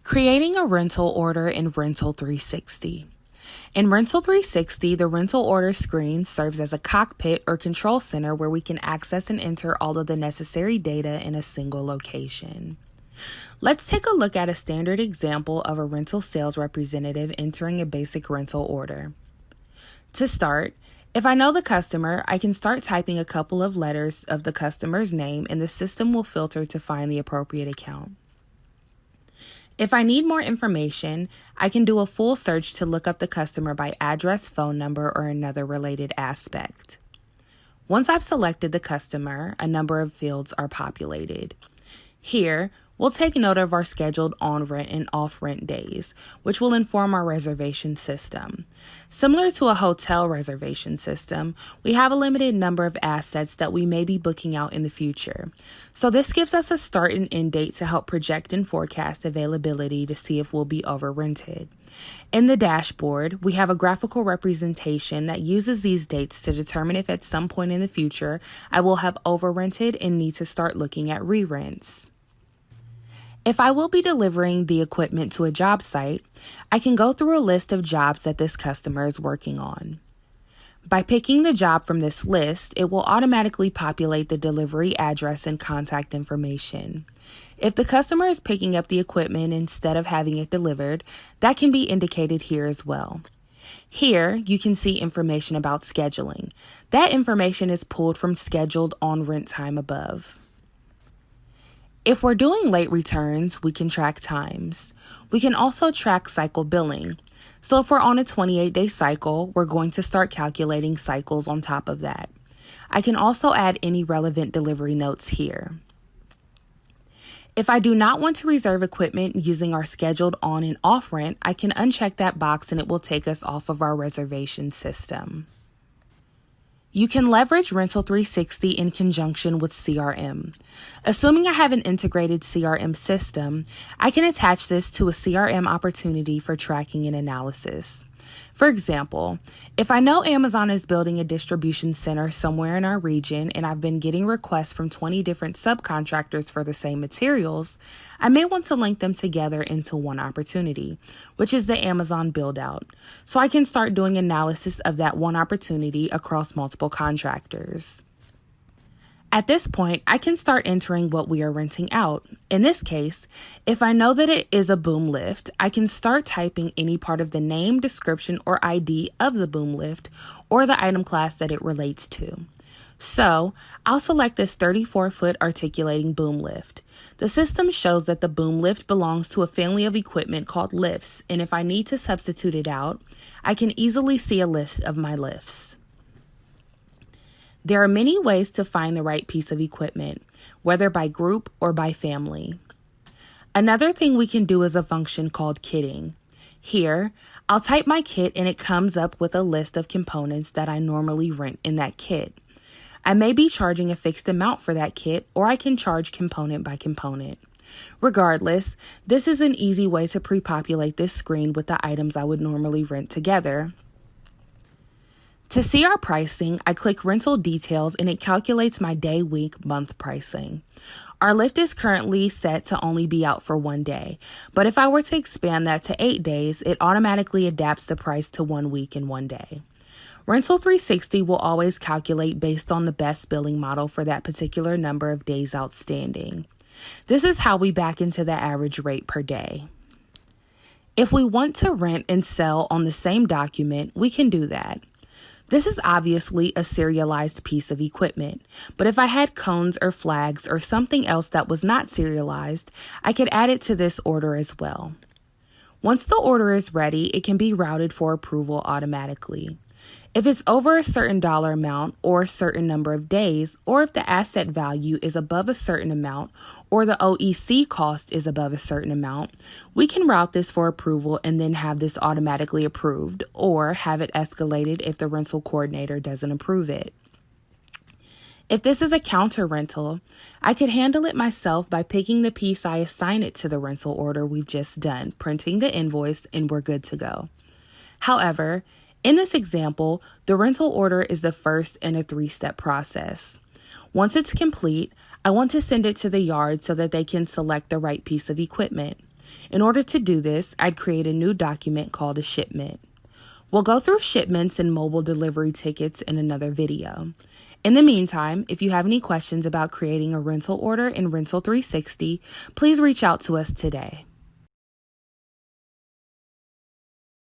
Creating a rental order in Rental 360. In Rental 360, the rental order screen serves as a cockpit or control center where we can access and enter all of the necessary data in a single location. Let's take a look at a standard example of a rental sales representative entering a basic rental order. To start, if I know the customer, I can start typing a couple of letters of the customer's name and the system will filter to find the appropriate account. If I need more information, I can do a full search to look up the customer by address, phone number, or another related aspect. Once I've selected the customer, a number of fields are populated. Here, we'll take note of our scheduled on-rent and off-rent days, which will inform our reservation system. Similar to a hotel reservation system, we have a limited number of assets that we may be booking out in the future. So this gives us a start and end date to help project and forecast availability to see if we'll be over-rented. In the dashboard, we have a graphical representation that uses these dates to determine if at some point in the future I will have over-rented and need to start looking at re-rents. If I will be delivering the equipment to a job site, I can go through a list of jobs that this customer is working on. By picking the job from this list, it will automatically populate the delivery address and contact information. If the customer is picking up the equipment instead of having it delivered, that can be indicated here as well. Here, you can see information about scheduling. That information is pulled from scheduled on-rent time above. If we're doing late returns, we can track times. We can also track cycle billing. So if we're on a 28-day cycle, we're going to start calculating cycles on top of that. I can also add any relevant delivery notes here. If I do not want to reserve equipment using our scheduled on and off rent, I can uncheck that box and it will take us off of our reservation system. You can leverage Rental 360 in conjunction with CRM. Assuming I have an integrated CRM system, I can attach this to a CRM opportunity for tracking and analysis. For example, if I know Amazon is building a distribution center somewhere in our region and I've been getting requests from 20 different subcontractors for the same materials, I may want to link them together into one opportunity, which is the Amazon build-out. So I can start doing analysis of that one opportunity across multiple contractors. At this point, I can start entering what we are renting out. In this case, if I know that it is a boom lift, I can start typing any part of the name, description, or ID of the boom lift or the item class that it relates to. So, I'll select this 34-foot articulating boom lift. The system shows that the boom lift belongs to a family of equipment called lifts, and if I need to substitute it out, I can easily see a list of my lifts. There are many ways to find the right piece of equipment, whether by group or by family. Another thing we can do is a function called kitting. Here, I'll type my kit and it comes up with a list of components that I normally rent in that kit. I may be charging a fixed amount for that kit, or I can charge component by component. Regardless, this is an easy way to pre-populate this screen with the items I would normally rent together. To see our pricing, I click Rental Details and it calculates my day, week, month pricing. Our lift is currently set to only be out for 1 day, but if I were to expand that to 8 days, it automatically adapts the price to 1 week and 1 day. Rental 360 will always calculate based on the best billing model for that particular number of days outstanding. This is how we back into the average rate per day. If we want to rent and sell on the same document, we can do that. This is obviously a serialized piece of equipment, but if I had cones or flags or something else that was not serialized, I could add it to this order as well. Once the order is ready, it can be routed for approval automatically. If it's over a certain dollar amount or a certain number of days, or if the asset value is above a certain amount or the OEC cost is above a certain amount, we can route this for approval and then have this automatically approved or have it escalated if the rental coordinator doesn't approve it. If this is a counter rental, I could handle it myself by picking the piece I assign it to the rental order we've just done, printing the invoice, and we're good to go. However, in this example, the rental order is the first in a 3-step process. Once it's complete, I want to send it to the yard so that they can select the right piece of equipment. In order to do this, I'd create a new document called a shipment. We'll go through shipments and mobile delivery tickets in another video. In the meantime, if you have any questions about creating a rental order in Rental 360, please reach out to us today.